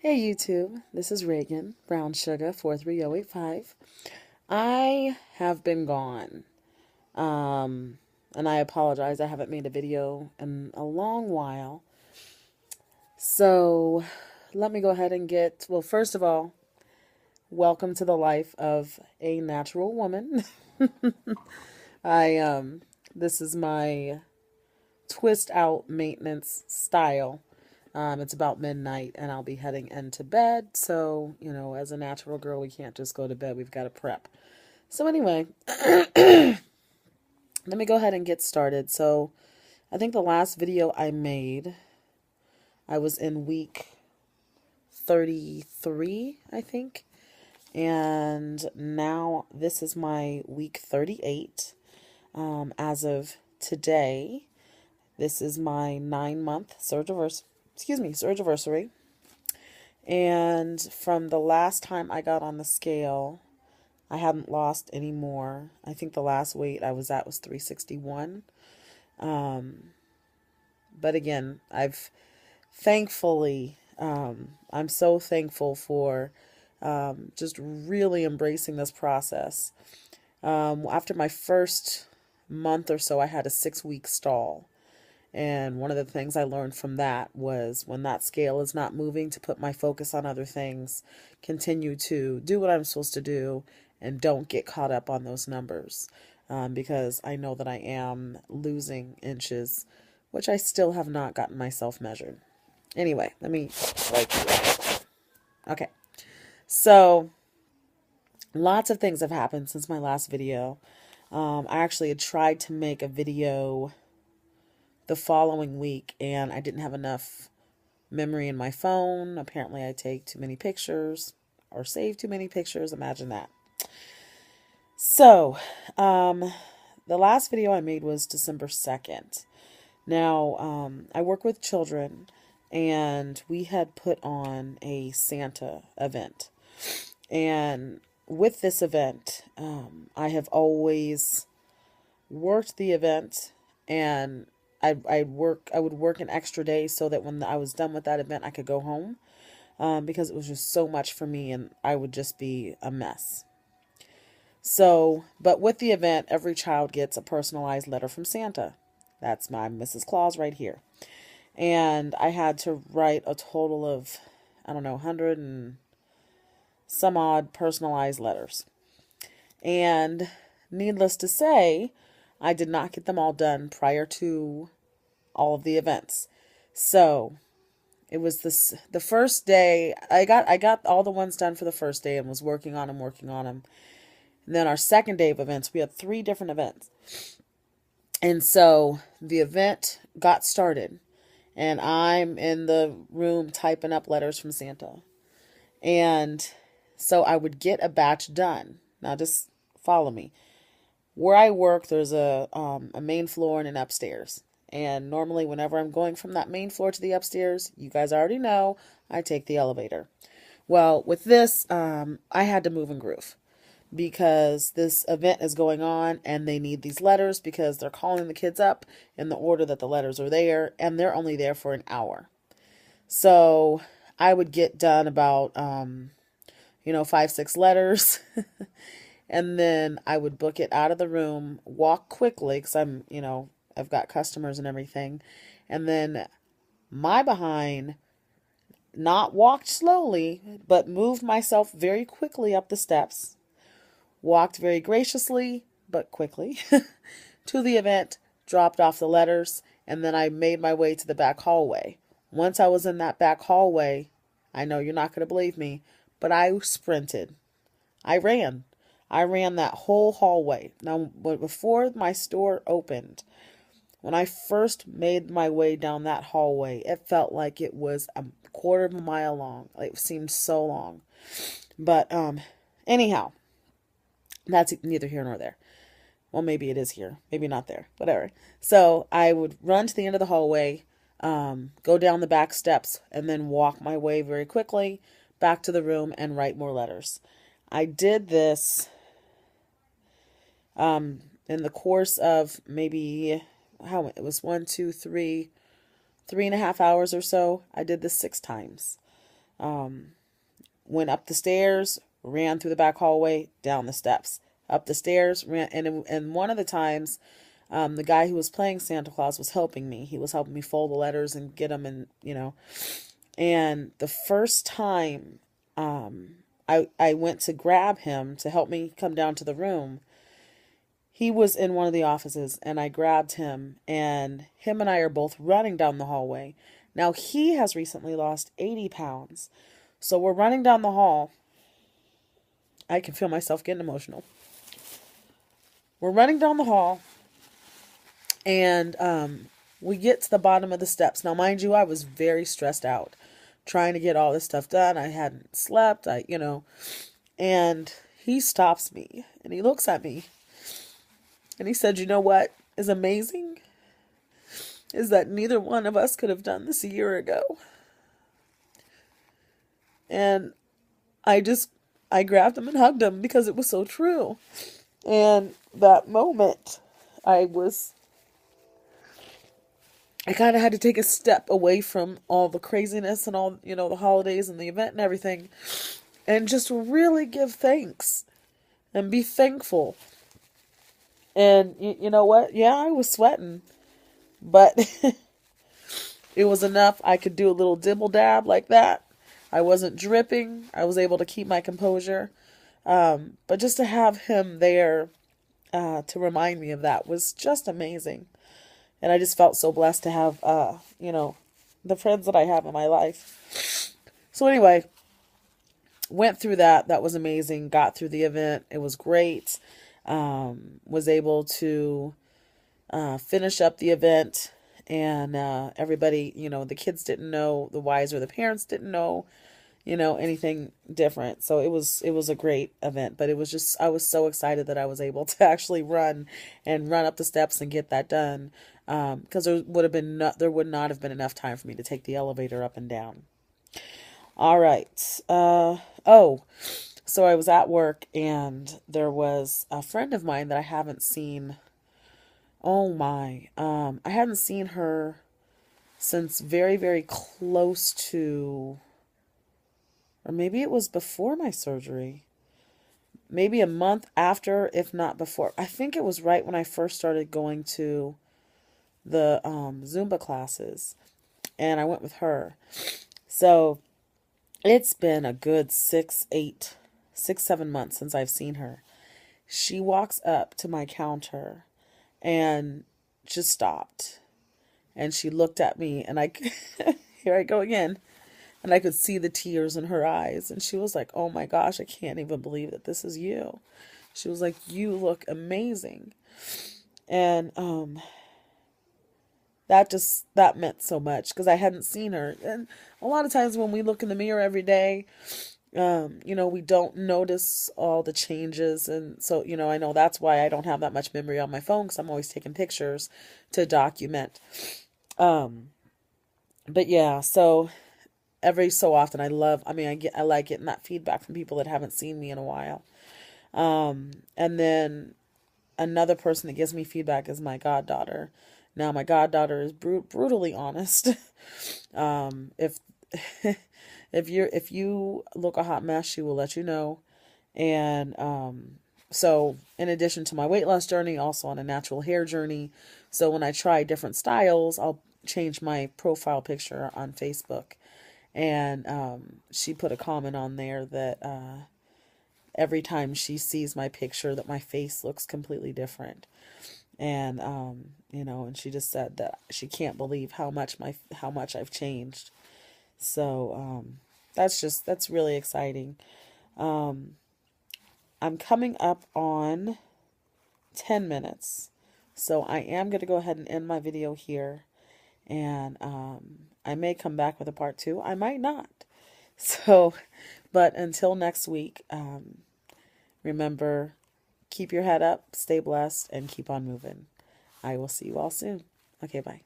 Hey YouTube, this is Reagan, Brown Sugar 43085. I have been gone, and I apologize. I haven't made a video in a long while. So let me go ahead and well, first of all, welcome to the life of a natural woman. This is my twist out maintenance style. It's about midnight and I'll be heading into bed. So, as a natural girl, we can't just go to bed. We've got to prep. So, anyway, let me go ahead and get started. So, I think the last video I made, I was in week 33, I think. And now this is my week 38. As of today, this is my 9-month surgiversary. And from the last time I got on the scale, I haven't lost any more. I think the last weight I was at was 361. But again, I'm so thankful for just really embracing this process. After my first month or so, I had a 6-week stall. And one of the things I learned from that was when that scale is not moving, to put my focus on other things, continue to do what I'm supposed to do, and don't get caught up on those numbers. Because I know that I am losing inches, which I still have not gotten myself measured. Anyway, let me write you. Okay. So, lots of things have happened since my last video. I actually had tried to make a video the following week, and I didn't have enough memory in my phone. Apparently, I take too many pictures or save too many pictures. Imagine that. So, the last video I made was December 2nd. Now, I work with children, and we had put on a Santa event. And with this event, I have always worked the event, and I would work an extra day so that when I was done with that event, I could go home, because it was just so much for me and I would just be a mess. So, but with the event, every child gets a personalized letter from Santa. That's my Mrs. Claus right here. And I had to write a total of, I don't know, 100 and some odd personalized letters. And needless to say, I did not get them all done prior to all of the events. So it was the first day I got all the ones done for the first day and was working on them. And then our second day of events, we had 3 different events. And so the event got started and I'm in the room typing up letters from Santa. And so I would get a batch done. Now just follow me. Where I work, there's a main floor and an upstairs. And normally whenever I'm going from that main floor to the upstairs, you guys already know, I take the elevator. Well, with this, I had to move and groove because this event is going on and they need these letters because they're calling the kids up in the order that the letters are there, and they're only there for an hour. So I would get done about, 5, 6 letters. And then I would book it out of the room, walk quickly because I've got customers and everything. And then my behind not walked slowly, but moved myself very quickly up the steps, walked very graciously, but quickly to the event, dropped off the letters, and then I made my way to the back hallway. Once I was in that back hallway, I know you're not going to believe me, but I sprinted. I ran that whole hallway. Now, before my store opened, when I first made my way down that hallway, it felt like it was a quarter of a mile long. It seemed so long. But anyhow, that's neither here nor there. Well, maybe it is here. Maybe not there. Whatever. So I would run to the end of the hallway, go down the back steps, and then walk my way very quickly back to the room and write more letters. I did this in the course of maybe, it was 1, 2, 3, 3.5 hours or so. I did this 6 times. Went up the stairs, ran through the back hallway, down the steps, up the stairs, ran. And one of the times, the guy who was playing Santa Claus was helping me. He was helping me fold the letters and get them, and And the first time, I went to grab him to help me come down to the room. He was in one of the offices, and I grabbed him, and him and I are both running down the hallway. Now, he has recently lost 80 pounds. So we're running down the hall. I can feel myself getting emotional. We're running down the hall, and we get to the bottom of the steps. Now, mind you, I was very stressed out trying to get all this stuff done. I hadn't slept, and he stops me, and he looks at me, and he said, "You know what is amazing? Is that neither one of us could have done this a year ago." And I grabbed him and hugged him because it was so true. And that moment, I kind of had to take a step away from all the craziness and all, the holidays and the event and everything, and just really give thanks and be thankful. And you know what? Yeah, I was sweating, but it was enough. I could do a little dibble dab like that. I wasn't dripping. I was able to keep my composure. But just to have him there to remind me of that was just amazing. And I just felt so blessed to have, the friends that I have in my life. So anyway, went through that. That was amazing. Got through the event. It was great. Was able to finish up the event. And everybody, the kids didn't know, the wiser, the parents didn't know, anything different. So it was a great event, but I was so excited that I was able to actually run up the steps and get that done. Because there would not have been enough time for me to take the elevator up and down. All right. So I was at work, and there was a friend of mine that I haven't seen. Oh my. I hadn't seen her since very, very close to, or maybe it was before my surgery. Maybe a month after, if not before. I think it was right when I first started going to the Zumba classes, and I went with her. So it's been a good 7 months since I've seen her. She walks up to my counter and just stopped, and she looked at me, and here I go again, and I could see the tears in her eyes, and she was like, "Oh my gosh, I can't even believe that this is you." She was like, "You look amazing." And that meant so much, because I hadn't seen her. And a lot of times when we look in the mirror every day, we don't notice all the changes. And so, I know that's why I don't have that much memory on my phone, because I'm always taking pictures to document. But yeah, so every so often I like getting that feedback from people that haven't seen me in a while. And then another person that gives me feedback is my goddaughter. Now, my goddaughter is brutally honest. If if you look a hot mess, she will let you know. And so in addition to my weight loss journey, also on a natural hair journey. So when I try different styles, I'll change my profile picture on Facebook. And she put a comment on there that every time she sees my picture, that my face looks completely different. And and she just said that she can't believe how much I've changed. So that's really exciting. I'm coming up on 10 minutes. So I am going to go ahead and end my video here. And I may come back with a part 2. I might not. So, but until next week, remember, keep your head up, stay blessed, and keep on moving. I will see you all soon. Okay, bye.